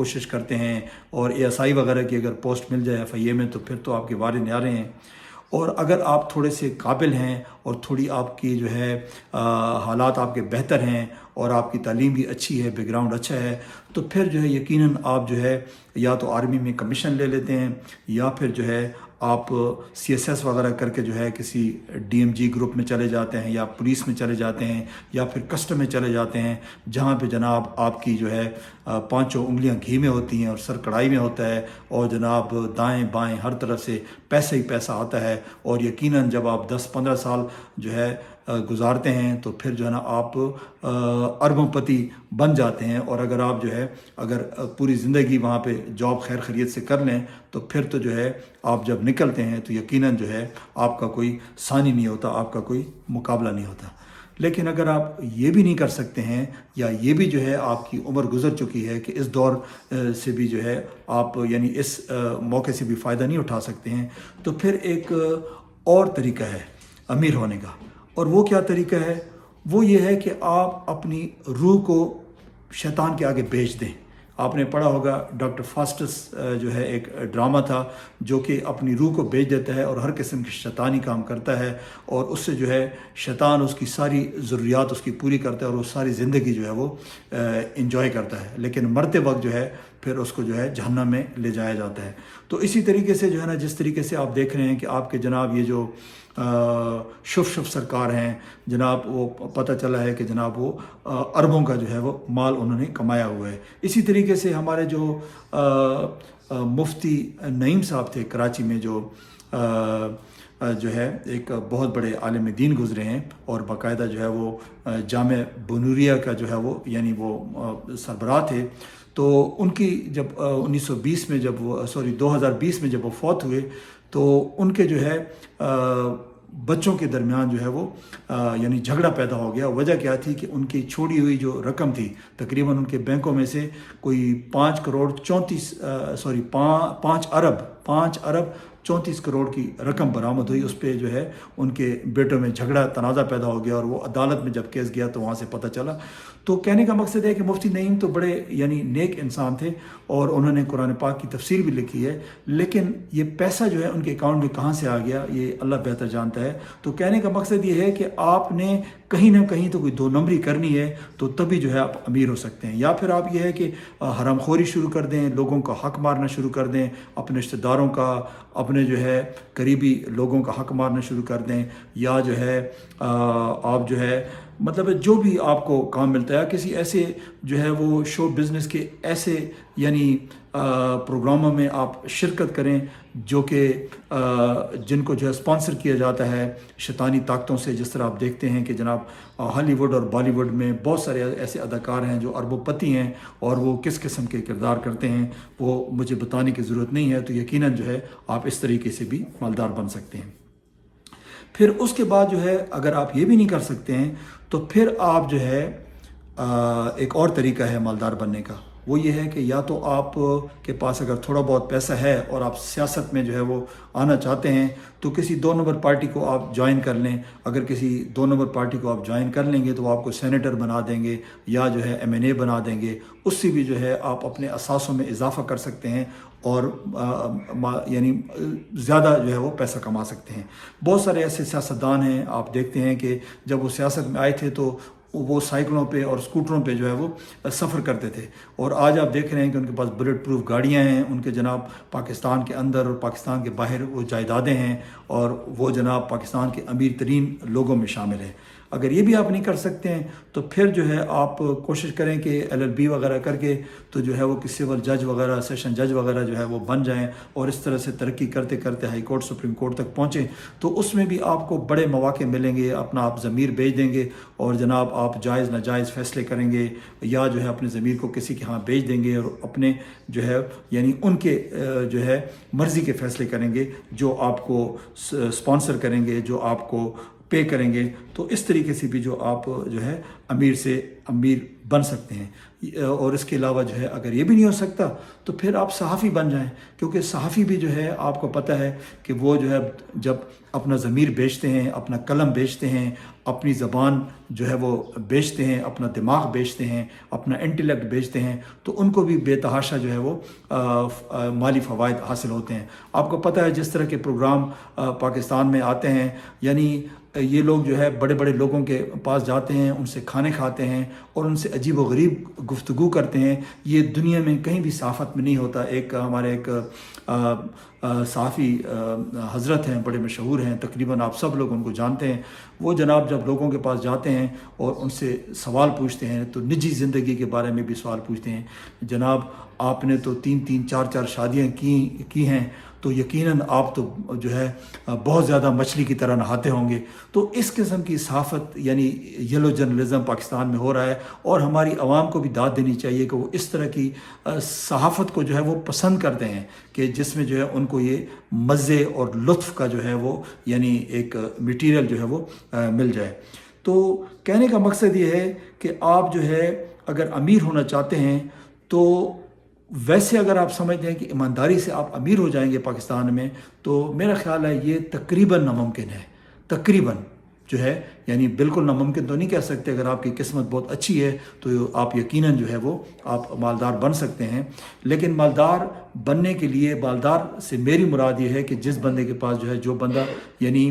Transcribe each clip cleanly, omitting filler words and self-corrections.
کوشش کرتے ہیں، اور ASI وغیرہ کی اگر پوسٹ مل جائے FIA میں تو پھر تو آپ کے وارے نیارے ہیں۔ اور اگر آپ تھوڑے سے قابل ہیں اور تھوڑی آپ کی جو ہے حالات آپ کے بہتر ہیں اور آپ کی تعلیم بھی اچھی ہے، بیک گراؤنڈ اچھا ہے، تو پھر جو ہے یقیناً آپ جو ہے یا تو آرمی میں کمیشن لے لیتے ہیں، یا پھر جو ہے آپ CSS وغیرہ کر کے جو ہے کسی DMG گروپ میں چلے جاتے ہیں، یا پولیس میں چلے جاتے ہیں، یا پھر کسٹم میں چلے جاتے ہیں، جہاں پہ جناب آپ کی جو ہے پانچوں انگلیاں گھی میں ہوتی ہیں اور سر کڑھائی میں ہوتا ہے، اور جناب دائیں بائیں ہر طرف سے پیسہ ہی پیسہ آتا ہے، اور یقیناً جب آپ 10-15 سال جو ہے گزارتے ہیں تو پھر جو ہے نا آپ اربوں پتی بن جاتے ہیں۔ اور اگر آپ جو ہے اگر پوری زندگی وہاں پہ جاب خیر خیریت سے کر لیں تو پھر تو جو ہے آپ جب نکلتے ہیں تو یقیناً جو ہے آپ کا کوئی ثانی نہیں ہوتا، آپ کا کوئی مقابلہ نہیں ہوتا۔ لیکن اگر آپ یہ بھی نہیں کر سکتے ہیں، یا یہ بھی جو ہے آپ کی عمر گزر چکی ہے کہ اس دور سے بھی جو ہے آپ یعنی اس موقع سے بھی فائدہ نہیں اٹھا سکتے ہیں، تو پھر ایک اور طریقہ ہے امیر ہونے کا۔ اور وہ کیا طریقہ ہے؟ وہ یہ ہے کہ آپ اپنی روح کو شیطان کے آگے بیچ دیں۔ آپ نے پڑھا ہوگا ڈاکٹر فاسٹس جو ہے ایک ڈرامہ تھا جو کہ اپنی روح کو بیچ دیتا ہے اور ہر قسم کی شیطانی کام کرتا ہے، اور اس سے جو ہے شیطان اس کی ساری ضروریات اس کی پوری کرتا ہے، اور وہ ساری زندگی جو ہے وہ انجوائے کرتا ہے، لیکن مرتے وقت جو ہے پھر اس کو جو ہے جہنم میں لے جایا جاتا ہے۔ تو اسی طریقے سے جو ہے نا جس طریقے سے آپ دیکھ رہے ہیں کہ آپ کے جناب یہ جو شف سرکار ہیں جناب، وہ پتہ چلا ہے کہ جناب وہ اربوں کا جو ہے وہ مال انہوں نے کمایا ہوا ہے۔ اسی طریقے سے ہمارے جو مفتی نعیم صاحب تھے کراچی میں، جو ہے ایک بہت بڑے عالم دین گزرے ہیں، اور باقاعدہ جو ہے وہ جامع بنوریہ کا جو ہے وہ یعنی وہ سربراہ تھے۔ تو ان کی جب 1920 میں جب وہ 2020 میں جب وہ فوت ہوئے تو ان کے جو ہے بچوں کے درمیان جو ہے وہ یعنی جھگڑا پیدا ہو گیا۔ وجہ کیا تھی کہ ان کی چھوڑی ہوئی جو رقم تھی، تقریباً ان کے بینکوں میں سے کوئی 5 ارب 34 کروڑ کی رقم برآمد ہوئی۔ اس پہ جو ہے ان کے بیٹوں میں جھگڑا تنازع پیدا ہو گیا، اور وہ عدالت میں جب کیس گیا تو وہاں سے پتہ چلا۔ تو کہنے کا مقصد ہے کہ مفتی نعیم تو بڑے یعنی نیک انسان تھے، اور انہوں نے قرآن پاک کی تفسیر بھی لکھی ہے، لیکن یہ پیسہ جو ہے ان کے اکاؤنٹ میں کہاں سے آ گیا یہ اللہ بہتر جانتا ہے۔ تو کہنے کا مقصد یہ ہے کہ آپ نے کہیں نہ کہیں تو کوئی 2 نمبری کرنی ہے، تو تبھی جو ہے آپ امیر ہو سکتے ہیں۔ یا پھر آپ یہ ہے کہ حرام خوری شروع کر دیں، لوگوں کا حق مارنا شروع کر دیں، اپنے رشتہ داروں کا، اپنے جو ہے قریبی لوگوں کا حق مارنا شروع کر دیں، یا جو ہے آپ جو ہے مطلب جو بھی آپ کو کام ملتا ہے، کسی ایسے جو ہے وہ شو بزنس کے ایسے یعنی پروگراموں میں آپ شرکت کریں جو کہ جن کو جو ہے اسپانسر کیا جاتا ہے شیطانی طاقتوں سے۔ جس طرح آپ دیکھتے ہیں کہ جناب ہالی ووڈ اور بالی ووڈ میں بہت سارے ایسے اداکار ہیں جو اربوں پتی ہیں، اور وہ کس قسم کے کردار کرتے ہیں وہ مجھے بتانے کی ضرورت نہیں ہے۔ تو یقیناً جو ہے آپ اس طریقے سے بھی مالدار بن سکتے ہیں۔ پھر اس کے بعد جو ہے اگر آپ یہ بھی نہیں کر سکتے ہیں تو پھر آپ جو ہے ایک اور طریقہ ہے مالدار بننے کا، وہ یہ ہے کہ یا تو آپ کے پاس اگر تھوڑا بہت پیسہ ہے اور آپ سیاست میں جو ہے وہ آنا چاہتے ہیں تو کسی 2 نمبر پارٹی کو آپ جوائن کر لیں۔ اگر کسی 2 نمبر پارٹی کو آپ جوائن کر لیں گے تو وہ آپ کو سینیٹر بنا دیں گے یا جو ہے MNA بنا دیں گے، اس سے بھی جو ہے آپ اپنے اثاثوں میں اضافہ کر سکتے ہیں اور یعنی زیادہ جو ہے وہ پیسہ کما سکتے ہیں۔ بہت سارے ایسے سیاستدان ہیں، آپ دیکھتے ہیں کہ جب وہ سیاست میں آئے تھے تو وہ سائیکلوں پہ اور سکوٹروں پہ جو ہے وہ سفر کرتے تھے، اور آج آپ دیکھ رہے ہیں کہ ان کے پاس بلٹ پروف گاڑیاں ہیں، ان کے جناب پاکستان کے اندر اور پاکستان کے باہر وہ جائیدادیں ہیں، اور وہ جناب پاکستان کے امیر ترین لوگوں میں شامل ہیں۔ اگر یہ بھی آپ نہیں کر سکتے ہیں تو پھر جو ہے آپ کوشش کریں کہ LLB وغیرہ کر کے تو جو ہے وہ کسی سول جج وغیرہ، سیشن جج وغیرہ جو ہے وہ بن جائیں، اور اس طرح سے ترقی کرتے کرتے ہائی کورٹ، سپریم کورٹ تک پہنچیں، تو اس میں بھی آپ کو بڑے مواقع ملیں گے۔ اپنا آپ ضمیر بیچ دیں گے اور جناب آپ جائز ناجائز فیصلے کریں گے، یا جو ہے اپنے ضمیر کو کسی کے ہاں بیچ دیں گے اور اپنے جو ہے یعنی ان کے جو ہے مرضی کے فیصلے کریں گے، جو آپ کو سپانسر کریں گے، جو آپ کو پے کریں گے تو اس طریقے سے بھی جو آپ جو ہے امیر سے امیر بن سکتے ہیں۔ اور اس کے علاوہ جو ہے اگر یہ بھی نہیں ہو سکتا تو پھر آپ صحافی بن جائیں، کیونکہ صحافی بھی جو ہے آپ کو پتہ ہے کہ وہ جو ہے جب اپنا ضمیر بیچتے ہیں، اپنا قلم بیچتے ہیں، اپنی زبان جو ہے وہ بیچتے ہیں، اپنا دماغ بیچتے ہیں، اپنا انٹیلیکٹ بیچتے ہیں، تو ان کو بھی بے تحاشا جو ہے وہ مالی فوائد حاصل ہوتے ہیں۔ آپ کو پتہ ہے جس طرح کے پروگرام پاکستان میں آتے ہیں، یعنی یہ لوگ جو ہے بڑے بڑے لوگوں کے پاس جاتے ہیں، ان سے کھانے کھاتے ہیں اور ان سے عجیب و غریب گفتگو کرتے ہیں۔ یہ دنیا میں کہیں بھی صحافت میں نہیں ہوتا۔ ہمارے ایک صحافی حضرت ہیں، بڑے مشہور ہیں، تقریباً آپ سب لوگ ان کو جانتے ہیں۔ وہ جناب جب لوگوں کے پاس جاتے ہیں اور ان سے سوال پوچھتے ہیں تو نجی زندگی کے بارے میں بھی سوال پوچھتے ہیں، جناب آپ نے تو 3 4 شادیاں کی ہیں، تو یقیناً آپ تو جو ہے بہت زیادہ مچھلی کی طرح نہاتے ہوں گے۔ تو اس قسم کی صحافت یعنی یلو جرنلزم پاکستان میں ہو رہا ہے، اور ہماری عوام کو بھی داد دینی چاہیے کہ وہ اس طرح کی صحافت کو جو ہے وہ پسند کرتے ہیں کہ جس میں جو ہے ان کو یہ مزے اور لطف کا جو ہے وہ یعنی ایک میٹیریل جو ہے وہ مل جائے۔ تو کہنے کا مقصد یہ ہے کہ آپ جو ہے اگر امیر ہونا چاہتے ہیں تو ویسے اگر آپ سمجھتے ہیں کہ ایمانداری سے آپ امیر ہو جائیں گے پاکستان میں، تو میرا خیال ہے یہ تقریباً ناممکن ہے، تقریباً جو ہے، یعنی بالکل ناممکن تو نہیں کہہ سکتے۔ اگر آپ کی قسمت بہت اچھی ہے تو آپ یقیناً جو ہے وہ آپ مالدار بن سکتے ہیں، لیکن مالدار بننے کے لیے، مالدار سے میری مراد یہ ہے کہ جس بندے کے پاس جو ہے، جو بندہ یعنی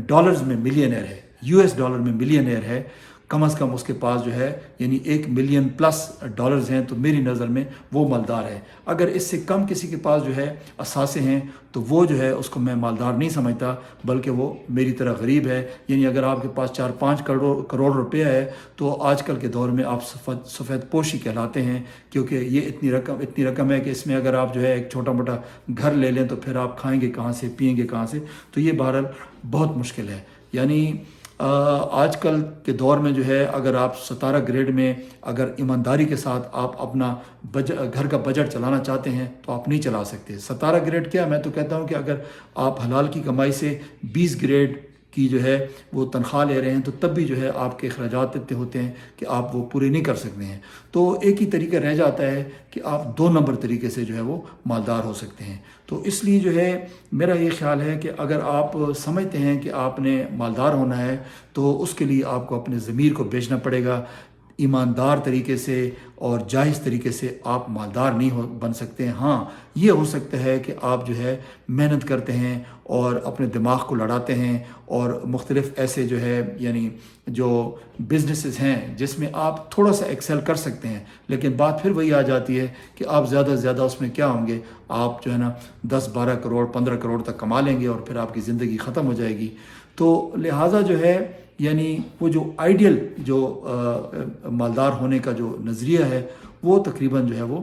ڈالرز میں ملینئر ہے، US ڈالر میں ملینئر ہے، کم از کم اس کے پاس جو ہے یعنی $1 ملین پلس ڈالرز ہیں، تو میری نظر میں وہ مالدار ہے۔ اگر اس سے کم کسی کے پاس جو ہے اثاثے ہیں تو وہ جو ہے اس کو میں مالدار نہیں سمجھتا، بلکہ وہ میری طرح غریب ہے۔ یعنی اگر آپ کے پاس 4-5 کروڑ روپیہ ہے تو آج کل کے دور میں آپ سفید پوشی کہلاتے ہیں، کیونکہ یہ اتنی رقم ہے کہ اس میں اگر آپ جو ہے ایک چھوٹا موٹا گھر لے لیں تو پھر آپ کھائیں گے کہاں سے، پیئیں گے کہاں سے؟ تو یہ بہرحال بہت مشکل ہے۔ یعنی آج کل کے دور میں جو ہے اگر آپ 17 گریڈ میں اگر ایمانداری کے ساتھ آپ اپنا گھر کا بجٹ چلانا چاہتے ہیں تو آپ نہیں چلا سکتے۔ 17 گریڈ کیا، میں تو کہتا ہوں کہ اگر آپ حلال کی کمائی سے 20 گریڈ کی جو ہے وہ تنخواہ لے رہے ہیں تو تب بھی جو ہے آپ کے اخراجات اتنے ہوتے ہیں کہ آپ وہ پورے نہیں کر سکتے ہیں۔ تو ایک ہی طریقہ رہ جاتا ہے کہ آپ 2 نمبر طریقے سے جو ہے وہ مالدار ہو سکتے ہیں۔ تو اس لیے جو ہے میرا یہ خیال ہے کہ اگر آپ سمجھتے ہیں کہ آپ نے مالدار ہونا ہے تو اس کے لیے آپ کو اپنے ضمیر کو بیچنا پڑے گا۔ ایماندار طریقے سے اور جائز طریقے سے آپ مالدار نہیں بن سکتے ہیں۔ ہاں، یہ ہو سکتا ہے کہ آپ جو ہے محنت کرتے ہیں اور اپنے دماغ کو لڑاتے ہیں، اور مختلف ایسے جو ہے یعنی جو بزنسز ہیں جس میں آپ تھوڑا سا ایکسل کر سکتے ہیں، لیکن بات پھر وہی آ جاتی ہے کہ آپ زیادہ سے زیادہ اس میں کیا ہوں گے، آپ جو ہے نا 10-12 کروڑ 15 کروڑ تک کما لیں گے اور پھر آپ کی زندگی ختم ہو جائے گی۔ تو لہٰذا جو ہے یعنی وہ جو آئیڈیل جو مالدار ہونے کا جو نظریہ ہے وہ تقریباً جو ہے وہ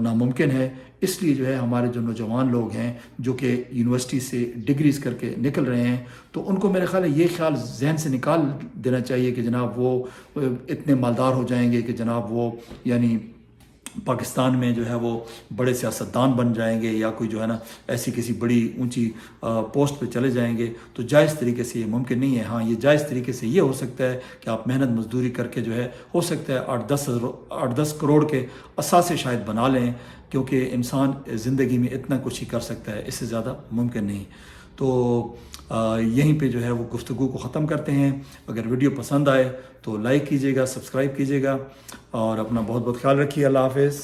ناممکن ہے۔ اس لیے جو ہے ہمارے جو نوجوان لوگ ہیں جو کہ یونیورسٹی سے ڈگریز کر کے نکل رہے ہیں، تو ان کو میرے خیال ہے یہ خیال ذہن سے نکال دینا چاہیے کہ جناب وہ اتنے مالدار ہو جائیں گے کہ جناب وہ یعنی پاکستان میں جو ہے وہ بڑے سیاستدان بن جائیں گے، یا کوئی جو ہے نا ایسی کسی بڑی اونچی پوسٹ پہ چلے جائیں گے۔ تو جائز طریقے سے یہ ممکن نہیں ہے۔ ہاں، یہ جائز طریقے سے یہ ہو سکتا ہے کہ آپ محنت مزدوری کر کے جو ہے ہو سکتا ہے 8-10 کروڑ کے اثاثے شاید بنا لیں، کیونکہ انسان زندگی میں اتنا کچھ ہی کر سکتا ہے، اس سے زیادہ ممکن نہیں۔ تو یہیں پہ جو ہے وہ گفتگو کو ختم کرتے ہیں۔ اگر ویڈیو پسند آئے تو لائک کیجیے گا، سبسکرائب کیجیے گا، اور اپنا بہت بہت خیال رکھیے۔ اللہ حافظ۔